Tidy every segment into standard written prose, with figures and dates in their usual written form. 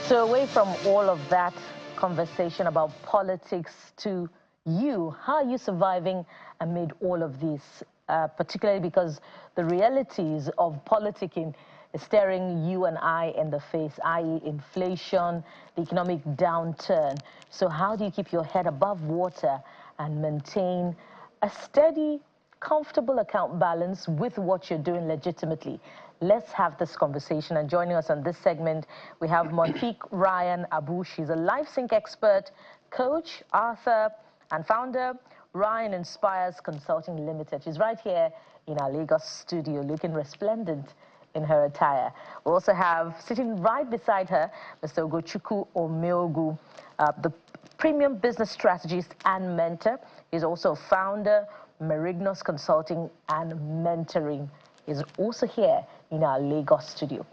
So away from all of that conversation about politics to you, how are you surviving amid all of this, particularly because the realities of politicking is staring you and I in the face, i.e. inflation, the economic downturn. So how do you keep your head above water and maintain a steady, comfortable account balance with what you're doing legitimately? Let's have this conversation. And joining us on this segment, we have Monfik Ryan Abu. She's a LifeSync expert, coach, author, and founder, Ryan Inspires Consulting Limited. She's right here in our Lagos studio, looking resplendent in her attire. We also have, sitting right beside her, Mr. Ugochukwu Omeogu, the premium business strategist and mentor. He's also founder, Merignos Consulting and Mentoring. Is also here in our Lagos studio.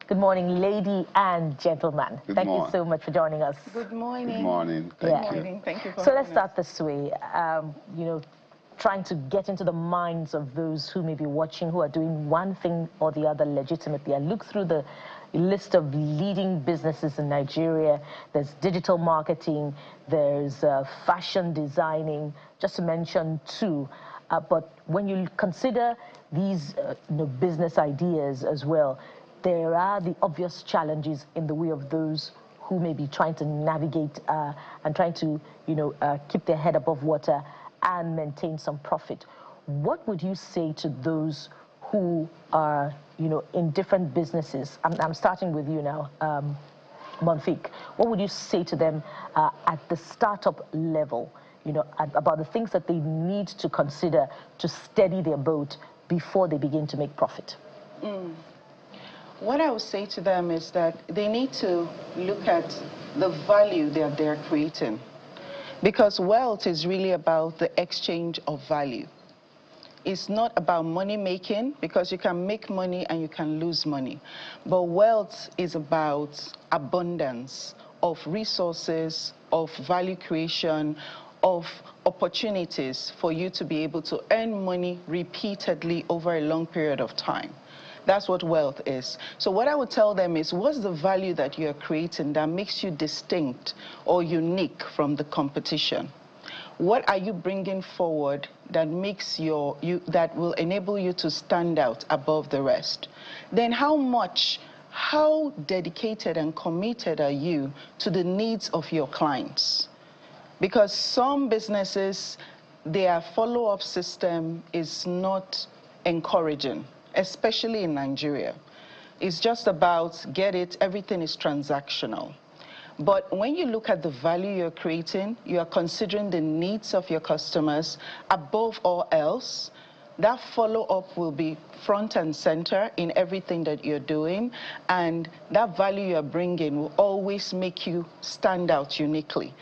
Good morning, lady and gentlemen. Thank you so much for joining us. Good morning. Good morning. Thank you. Thank you for So let's start this way. You know, trying to get into the minds of those who may be watching, who are doing one thing or the other legitimately. I look through the list of leading businesses in Nigeria. There's digital marketing, there's fashion designing, just to mention two. But when you consider these business ideas as well, there are the obvious challenges in the way of those who may be trying to navigate and trying to keep their head above water and maintain some profit. What would you say to those who are in different businesses? I'm starting with you now, Monfik. What would you say to them at the startup level? About the things that they need to consider to steady their boat before they begin to make profit? What I would say to them is that they need to look at the value that they're creating. Because wealth is really about the exchange of value. It's not about money making, because you can make money and you can lose money. But wealth is about abundance of resources, of value creation, of opportunities for you to be able to earn money repeatedly over a long period of time. That's what wealth is. So what I would tell them is, what's the value that you're creating that makes you distinct or unique from the competition? What are you bringing forward that makes that will enable you to stand out above the rest? Then how dedicated and committed are you to the needs of your clients? Because some businesses, their follow-up system is not encouraging, especially in Nigeria. It's just about everything is transactional. But when you look at the value you're creating, you are considering the needs of your customers above all else. That follow-up will be front and center in everything that you're doing, and that value you're bringing will always make you stand out uniquely.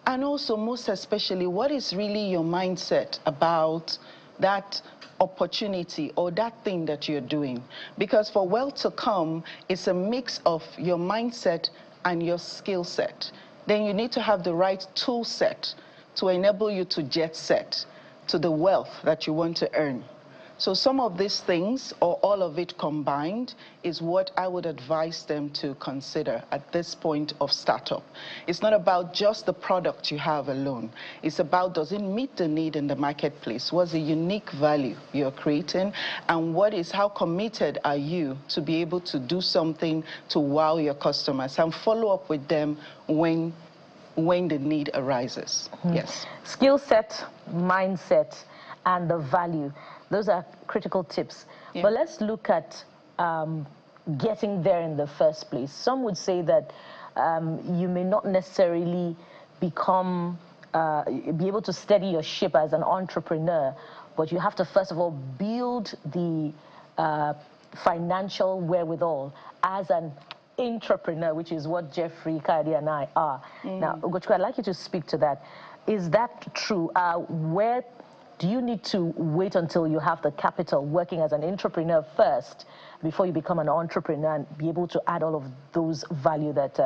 And also, most especially, what is really your mindset about that opportunity or that thing that you're doing? Because for wealth to come, it's a mix of your mindset and your skill set. Then you need to have the right tool set to enable you to jet set to the wealth that you want to earn. So some of these things, or all of it combined, is what I would advise them to consider at this point of startup. It's not about just the product you have alone. It's about, does it meet the need in the marketplace? What's the unique value you're creating? And how committed are you to be able to do something to wow your customers and follow up with them when the need arises? Yes. Skill set, mindset, and the value. Those are critical tips. Yeah. But let's look at getting there in the first place. Some would say that you may not necessarily be able to steady your ship as an entrepreneur, but you have to first of all build the financial wherewithal as an entrepreneur, which is what Jeffrey, Kadi, and I are. Now, Ugochukwu, I'd like you to speak to that. Is that true? Where do you need to wait until you have the capital working as an entrepreneur first before you become an entrepreneur and be able to add all of those value that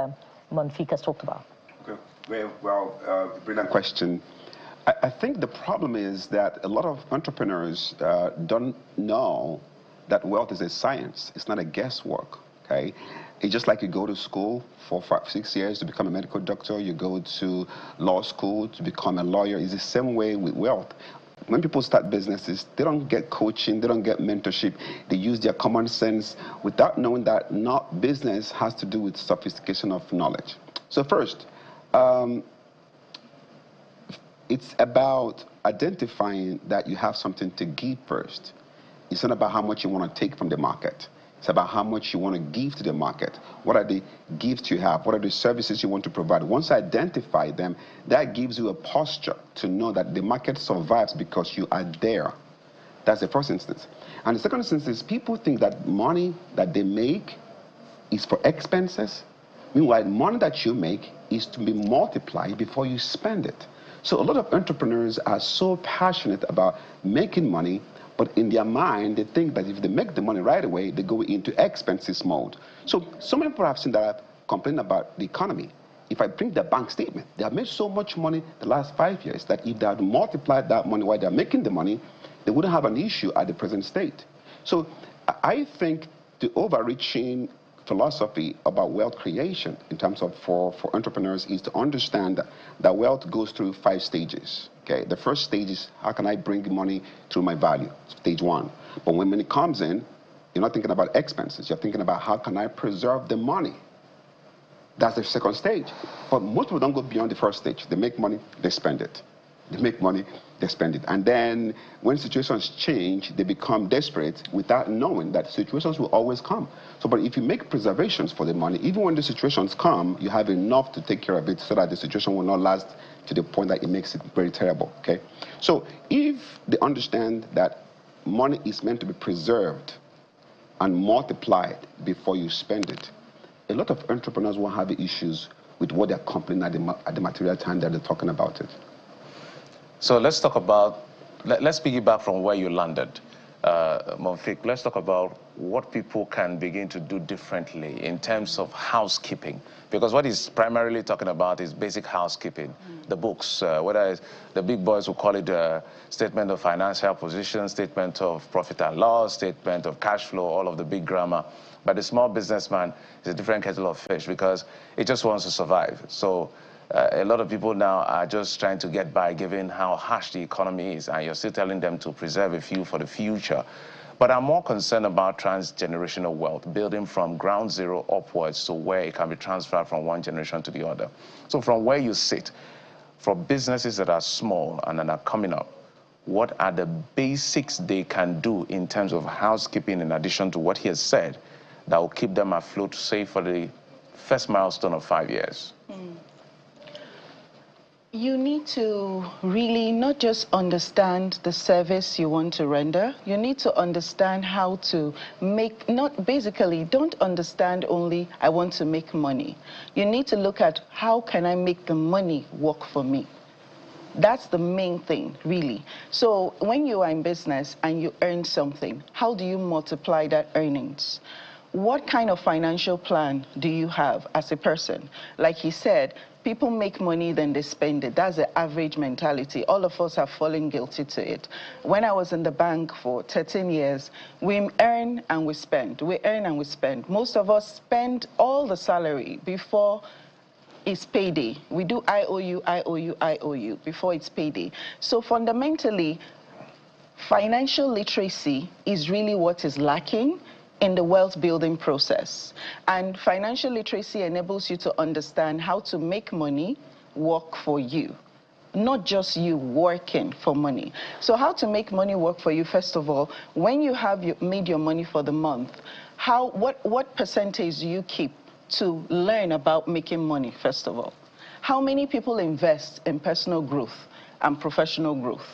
Monfik has talked about? Okay. Well, brilliant question. I think the problem is that a lot of entrepreneurs don't know that wealth is a science. It's not a guesswork. okay? It's just like you go to school for 5, 6 years to become a medical doctor, you go to law school to become a lawyer. It's the same way with wealth. When people start businesses, they don't get coaching, they don't get mentorship. They use their common sense without knowing that not business has to do with sophistication of knowledge. So first, it's about identifying that you have something to give first. It's not about how much you want to take from the market. It's about how much you want to give to the market. What are the gifts you have? What are the services you want to provide? Once you identify them, that gives you a posture to know that the market survives because you are there. That's the first instance. And the second instance is people think that money that they make is for expenses. Meanwhile, money that you make is to be multiplied before you spend it. So a lot of entrepreneurs are so passionate about making money, but in their mind, they think that if they make the money right away, they go into expenses mode. So many people have seen that I've complained about the economy. If I bring their bank statement, they have made so much money the last 5 years that if they had multiplied that money while they're making the money, they wouldn't have an issue at the present state. So I think the overreaching philosophy about wealth creation in terms of for entrepreneurs is to understand that wealth goes through 5 stages. Okay, the first stage is how can I bring money through my value, stage 1. But when money comes in, you're not thinking about expenses, you're thinking about how can I preserve the money. That's the second stage. But most people don't go beyond the first stage. They make money, they spend it. They make money, they spend it. And then when situations change, they become desperate without knowing that situations will always come. So, but if you make preservations for the money, even when the situations come, you have enough to take care of it so that the situation will not last to the point that it makes it very terrible, okay? So if they understand that money is meant to be preserved and multiplied before you spend it, a lot of entrepreneurs won't have issues with what they're complaining at the material time that they're talking about it. So let's talk about, let's piggyback from where you landed, Monfik. Let's talk about what people can begin to do differently in terms of housekeeping. Because what he's primarily talking about is basic housekeeping, the books, whether it's the big boys will call it a statement of financial position, statement of profit and loss, statement of cash flow, all of the big grammar. But the small businessman is a different kettle of fish because it just wants to survive. So a lot of people now are just trying to get by given how harsh the economy is, and you're still telling them to preserve a few for the future. But I'm more concerned about transgenerational wealth, building from ground zero upwards to where it can be transferred from one generation to the other. So from where you sit, for businesses that are small and that are coming up, what are the basics they can do in terms of housekeeping in addition to what he has said that will keep them afloat, say, for the first milestone of 5 years? You need to really not just understand the service you want to render. You need to understand how to make, don't understand only I want to make money. You need to look at how can I make the money work for me. That's the main thing, really. So when you are in business and you earn something, how do you multiply that earnings? What kind of financial plan do you have as a person? Like he said, people make money, then they spend it. That's the average mentality. All of us have fallen guilty to it. When I was in the bank for 13 years, we earn and we spend. We earn and we spend. Most of us spend all the salary before it's payday. We do IOU, IOU, IOU before it's payday. So fundamentally, financial literacy is really what is lacking in the wealth building process. And financial literacy enables you to understand how to make money work for you, not just you working for money. So how to make money work for you, first of all, when you have made your money for the month, what percentage do you keep to learn about making money, first of all? How many people invest in personal growth and professional growth?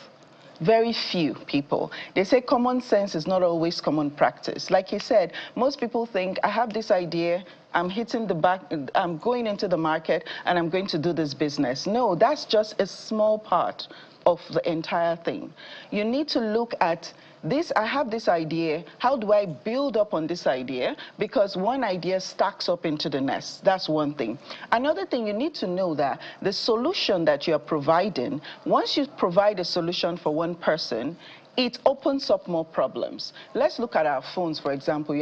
Very few people. They say common sense is not always common practice. Like he said, most people think, I have this idea, I'm going into the market and I'm going to do this business. No, that's just a small part of the entire thing. You need to look at this, I have this idea, how do I build up on this idea? Because one idea stacks up into the next. That's one thing. Another thing, you need to know that the solution that you are providing, once you provide a solution for one person, it opens up more problems. Let's look at our phones, for example.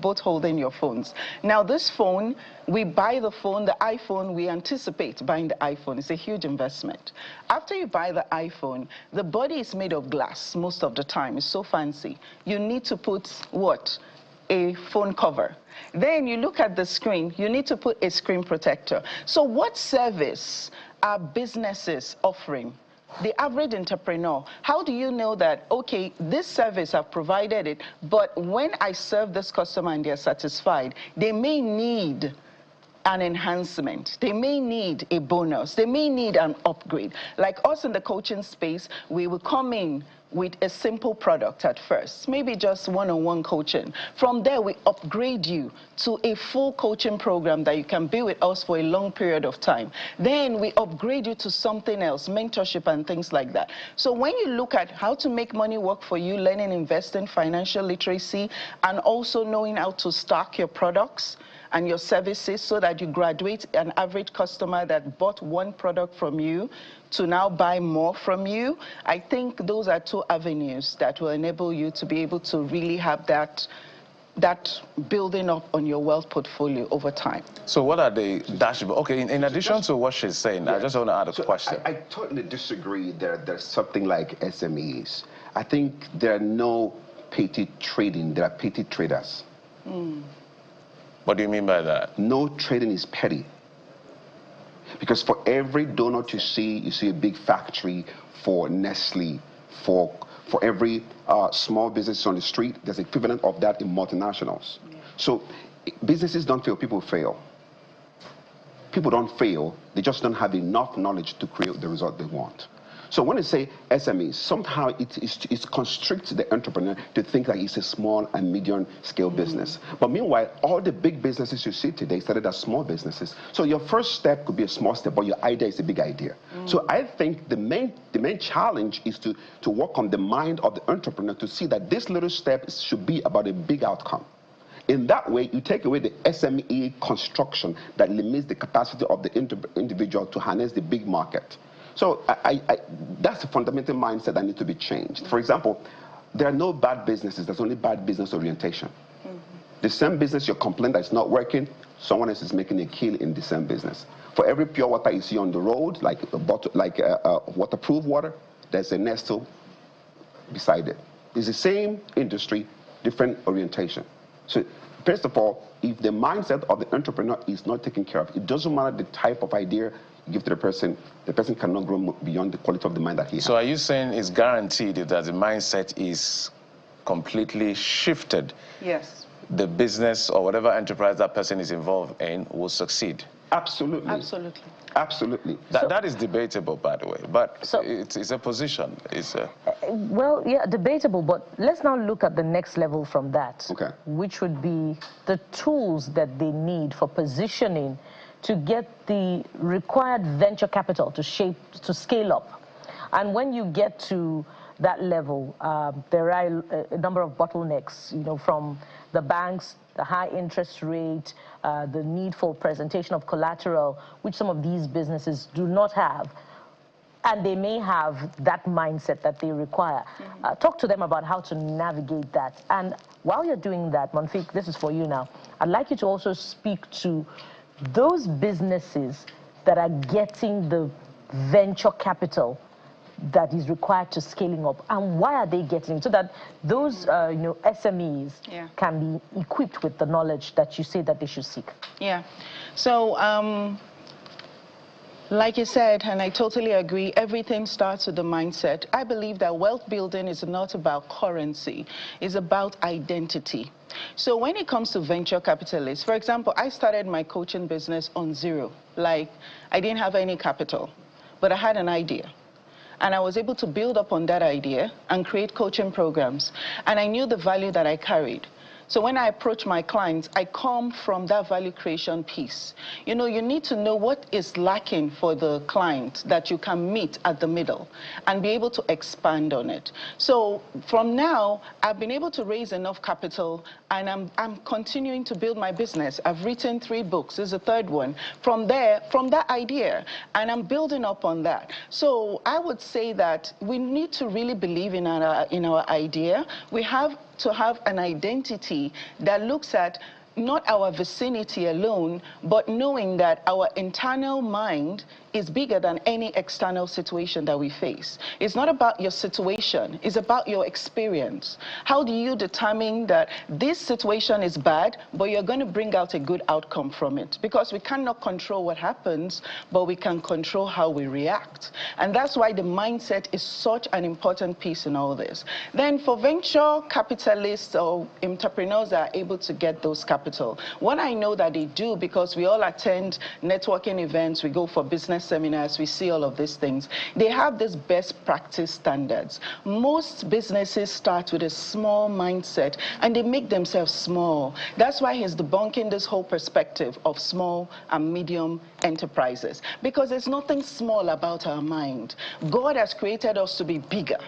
both holding your phones. Now this phone, we buy the phone, the iPhone, we anticipate buying the iPhone. It's a huge investment. After you buy the iPhone, the body is made of glass most of the time. It's so fancy. You need to put what? A phone cover. Then you look at the screen, you need to put a screen protector. So what service are businesses offering? The average entrepreneur, how do you know that, okay, this service, I've provided it, but when I serve this customer and they're satisfied, they may need an enhancement, they may need a bonus, they may need an upgrade. Like us in the coaching space, we will come in with a simple product at first, maybe just one-on-one coaching. From there, we upgrade you to a full coaching program that you can be with us for a long period of time. Then we upgrade you to something else, mentorship and things like that. So when you look at how to make money work for you, learning, investing, financial literacy, and also knowing how to stock your products and your services so that you graduate an average customer that bought one product from you to now buy more from you, I think those are two avenues that will enable you to be able to really have that building up on your wealth portfolio over time. So what are the dashboard? Okay, in addition to what she's saying, yeah, I just want to add a question. I totally disagree. There's something like SMEs. I think there are no petty trading. There are petty traders. What do you mean by that? No trading is petty. Because for every donut you see a big factory. For Nestle, for every small business on the street, there's equivalent of that in multinationals. Yeah. So businesses don't fail, people fail. People don't fail, they just don't have enough knowledge to create the result they want. So when you say SMEs, somehow it constricts the entrepreneur to think that it's a small and medium scale business. But meanwhile, all the big businesses you see today started as small businesses. So your first step could be a small step, but your idea is a big idea. So I think the main challenge is to work on the mind of the entrepreneur to see that this little step should be about a big outcome. In that way, you take away the SME construction that limits the capacity of the individual to harness the big market. So that's a fundamental mindset that needs to be changed. For example, there are no bad businesses. There's only bad business orientation. The same business you complain that it's not working, someone else is making a kill in the same business. For every pure water you see on the road, like waterproof water, there's a Nestle beside it. It's the same industry, different orientation. So first of all, if the mindset of the entrepreneur is not taken care of, it doesn't matter the type of idea you give to the person cannot grow beyond the quality of the mind that he has. So are you saying it's guaranteed that the mindset is completely shifted? Yes. The business or whatever enterprise that person is involved in will succeed? Absolutely. Absolutely. Absolutely. That is debatable, by the way, but it's a position. Well, yeah, debatable, but let's now look at the next level from that, okay, which would be the tools that they need for positioning to get the required venture capital to scale up. And when you get to that level, there are a number of bottlenecks, from the banks, the high interest rate, the need for presentation of collateral, which some of these businesses do not have. And they may have that mindset that they require. Talk to them about how to navigate that. And while you're doing that, Monfik, this is for you now. I'd like you to also speak to those businesses that are getting the venture capital that is required to scaling up, and why are they getting it, so that those SMEs can be equipped with the knowledge that you say that they should seek. Yeah. So like you said, and I totally agree, everything starts with the mindset. I believe that wealth building is not about currency, it's about identity. So when it comes to venture capitalists, for example, I started my coaching business on zero. Like, I didn't have any capital, but I had an idea. And I was able to build up on that idea and create coaching programs. And I knew the value that I carried. So when I approach my clients, I come from that value creation piece. You need to know what is lacking for the client that you can meet at the middle and be able to expand on it. So from now, I've been able to raise enough capital, and I'm continuing to build my business. I've written 3 books. This is the 3rd one. From that idea, and I'm building up on that. So I would say that we need to really believe in our idea. We have to have an identity that looks at not our vicinity alone, but knowing that our internal mind is bigger than any external situation that we face. It's not about your situation, it's about your experience. How do you determine that this situation is bad, but you're going to bring out a good outcome from it? Because we cannot control what happens, but we can control how we react. And that's why the mindset is such an important piece in all this. Then for venture capitalists or entrepreneurs that are able to get those capital, what I know that they do, because we all attend networking events, we go for business seminars, we see all of these things, they have this best practice standards. Most businesses start with a small mindset and they make themselves small. That's why he's debunking this whole perspective of small and medium enterprises, because there's nothing small about our mind. God has created us to be bigger.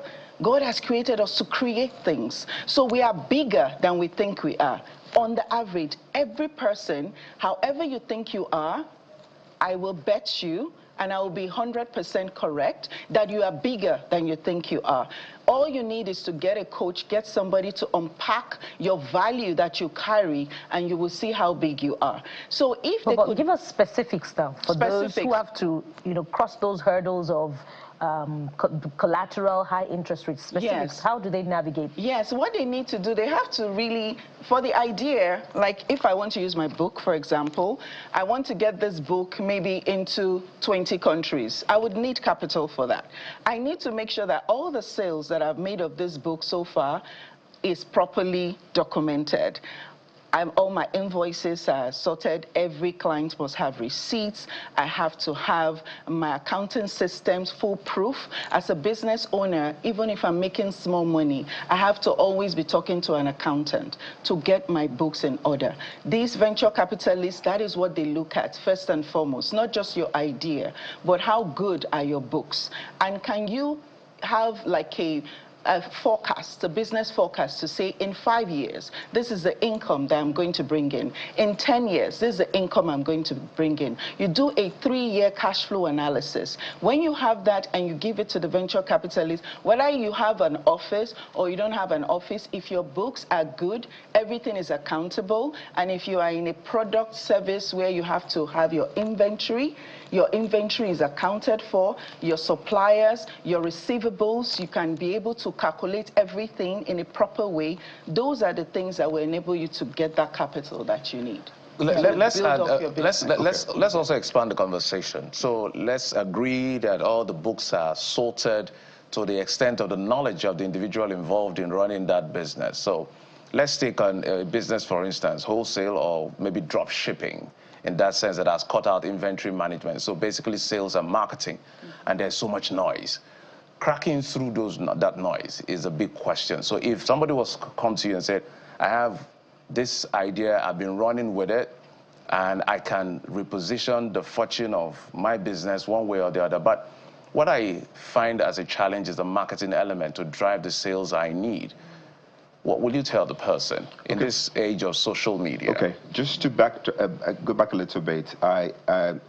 God has created us to create things. So we are bigger than we think we are. On the average, every person, however you think you are, I will bet you, and I will be 100% correct, that you are bigger than you think you are. All you need is to get a coach, get somebody to unpack your value that you carry, and you will see how big you are. So if they could give us specifics now for those who have to, cross those hurdles of collateral, high interest rates. Specifics. Yes. How do they navigate? Yes, what they need to do, they have to really, for the idea, like if I want to use my book, for example, I want to get this book maybe into 20 countries. I would need capital for that. I need to make sure that all the sales that I've made of this book so far is properly documented. All my invoices are sorted. Every client must have receipts. I have to have my accounting systems foolproof. As a business owner, even if I'm making small money, I have to always be talking to an accountant to get my books in order. These venture capitalists, that is what they look at first and foremost, not just your idea, but how good are your books? And can you have like a forecast, a business forecast to say in 5 years, this is the income that I'm going to bring in. In 10 years, this is the income I'm going to bring in. You do a 3-year cash flow analysis. When you have that and you give it to the venture capitalist, whether you have an office or you don't have an office, if your books are good, everything is accountable. And if you are in a product service where you have to have your inventory is accounted for, your suppliers, your receivables, you can be able to calculate everything in a proper way. Those are the things that will enable you to get that capital that you need. Let's also expand the conversation. So let's agree that all the books are sorted to the extent of the knowledge of the individual involved in running that business. So let's take on a business, for instance, wholesale or maybe drop shipping, in that sense that has cut out inventory management. So basically sales and marketing, and there's so much noise. Cracking through that noise is a big question. So if somebody was to come to you and said, I have this idea, I've been running with it, and I can reposition the fortune of my business one way or the other, but what I find as a challenge is the marketing element to drive the sales I need. What will you tell the person in this age of social media? Okay, just to go back a little bit, I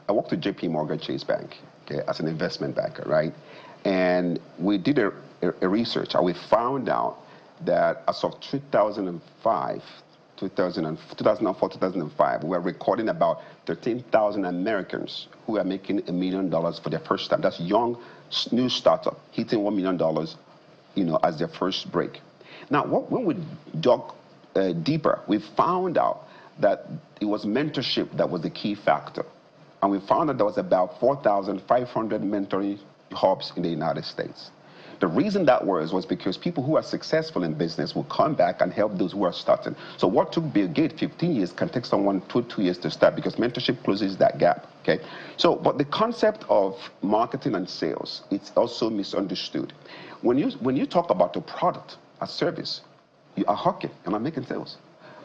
worked with JP Morgan Chase Bank, okay, as an investment banker, right? And we did a research, and we found out that as of 2004, 2005, we were recording about 13,000 Americans who are making $1 million for their first time. That's young, new startup, hitting $1 million, as their first break. Now, when we dug deeper, we found out that it was mentorship that was the key factor. And we found that there was about 4,500 mentoring hubs in the United States. The reason that was because people who are successful in business will come back and help those who are starting. So what took Bill Gates 15 years can take someone 2 years to start, because mentorship closes that gap, okay? So, but the concept of marketing and sales, it's also misunderstood. When you talk about a product, a service, you are hawking, you're not making sales.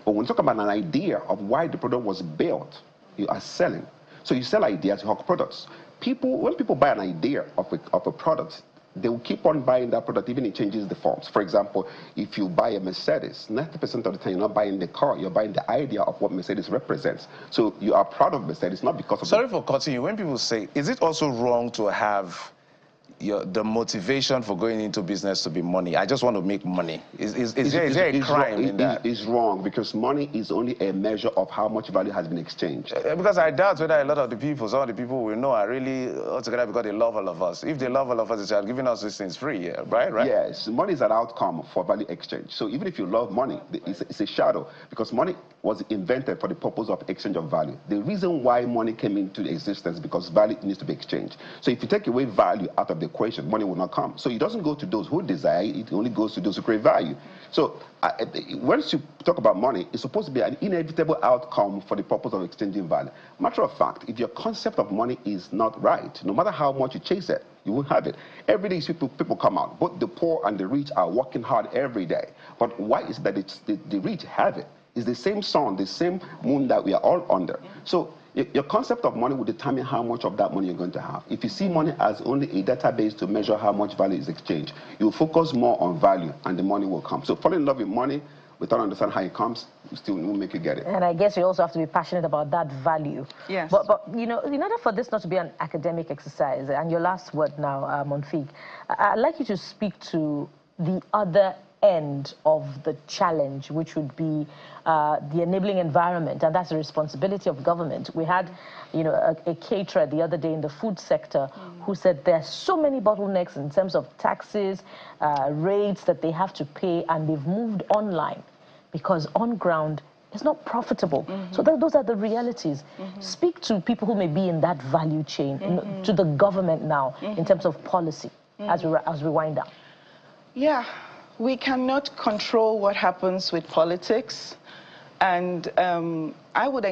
But when you talk about an idea of why the product was built, you are selling. So you sell ideas, you hawk products. When people buy an idea of a product, they will keep on buying that product even if it changes the forms. For example, if you buy a Mercedes, 90% of the time you're not buying the car, you're buying the idea of what Mercedes represents. So you are proud of Mercedes, not because of... Sorry for cutting you. When people say, is it also wrong to have the motivation for going into business to be money. I just want to make money. Is there a crime in that? It's wrong, because money is only a measure of how much value has been exchanged. Because I doubt whether a lot of the people, some of the people we know, are really all together because they love all of us. If they love all of us, they are giving us these things free, yeah, right? Yes, money is an outcome for value exchange. So even if you love money, it's a shadow, because money was invented for the purpose of exchange of value. The reason why money came into existence is because value needs to be exchanged. So if you take away value out of the equation, money will not come. So it doesn't go to those who desire it, it only goes to those who create value. So once you talk about money, it's supposed to be an inevitable outcome for the purpose of exchanging value. Matter of fact, if your concept of money is not right, no matter how much you chase it, you won't have it. Every day people come out. Both the poor and the rich are working hard every day. But why is it that the rich have it? It's the same sun, the same moon that we are all under. So your concept of money will determine how much of that money you're going to have. If you see money as only a database to measure how much value is exchanged, you'll focus more on value and the money will come. So falling in love with money without understanding how it comes, we still won't make you get it. And I guess you also have to be passionate about that value. Yes. But you know, in order for this not to be an academic exercise, and your last word now, Monfig, I'd like you to speak to the other end of the challenge, which would be the enabling environment, and that's the responsibility of government. We had, you know, a caterer the other day in the food sector who said there are so many bottlenecks in terms of taxes, rates that they have to pay, and they've moved online because on ground it's not profitable. So those are the realities. Speak to people who may be in that value chain, to the government now, in terms of policy, as we wind down. Yeah. We cannot control what happens with politics, and I would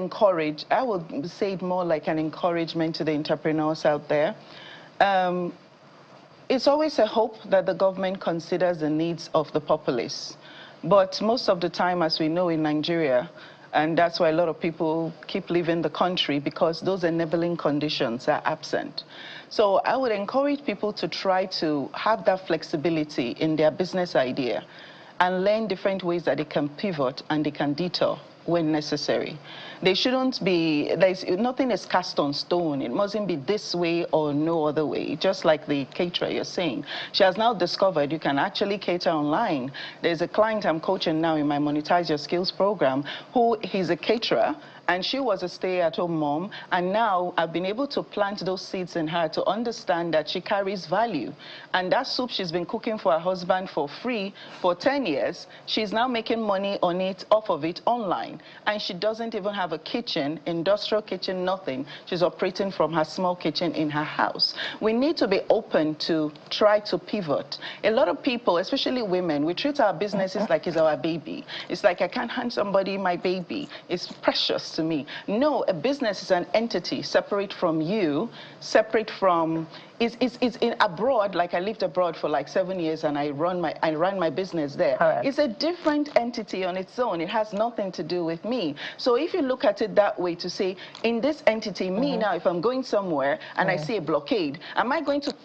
say it more like an encouragement to the entrepreneurs out there. It's always a hope that the government considers the needs of the populace, but most of the time, as we know in Nigeria, and that's why a lot of people keep leaving the country, because those enabling conditions are absent. So I would encourage people to try to have that flexibility in their business idea and learn different ways that they can pivot and they can detour when necessary. They shouldn't be, nothing is cast on stone. It mustn't be this way or no other way, just like the caterer you're saying. She has now discovered you can actually cater online. There's a client I'm coaching now in my Monetize Your Skills program who he's a caterer, and she was a stay-at-home mom, and now I've been able to plant those seeds in her to understand that she carries value. And that soup she's been cooking for her husband for free for 10 years, she's now making money on it, off of it, online. And she doesn't even have a kitchen, industrial kitchen, nothing. She's operating from her small kitchen in her house. We need to be open to try to pivot. A lot of people, especially women, we treat our businesses like it's our baby. It's like I can't hand somebody my baby. It's precious to me. No, a business is an entity separate from you, separate from, it's in abroad. Like I lived abroad for like 7 years and I ran my business there. Correct. It's a different entity on its own. It has nothing to do with me. So if you look at it that way, to say in this entity, me now, if I'm going somewhere and I see a blockade, am I going to,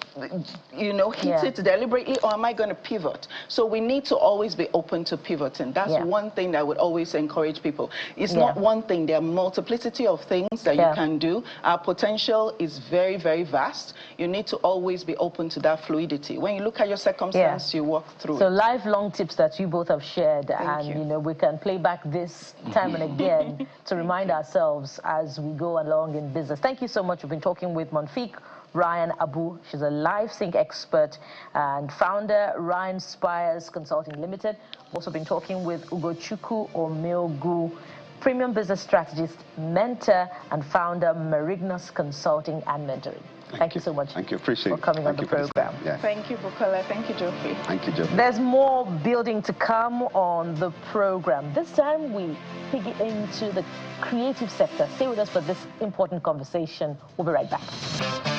you know, hit it deliberately, or am I going to pivot? So we need to always be open to pivoting. That's one thing that I would always encourage people. It's not one thing. There are multiplicity of things that you can do. Our potential is very, very vast. You need to always be open to that fluidity. When you look at your circumstance, you walk through So it. lifelong tips that you both have shared, Thank and you know, we can play back this time and again to remind ourselves as we go along in business. Thank you so much. We've been talking with Monfig Ryan Abu. She's a LiveSync expert and founder, Ryan Spires Consulting Limited. We've also been talking with Ugochukwu Omeogu, premium business strategist, mentor, and founder, Marignus Consulting and Mentoring. Thank you so much. Thank you. Appreciate for coming on the program. Thank you, Bukola. Thank you, Geoffrey. Thank you, Geoffrey. There's more building to come on the program. This time we dig into the creative sector. Stay with us for this important conversation. We'll be right back.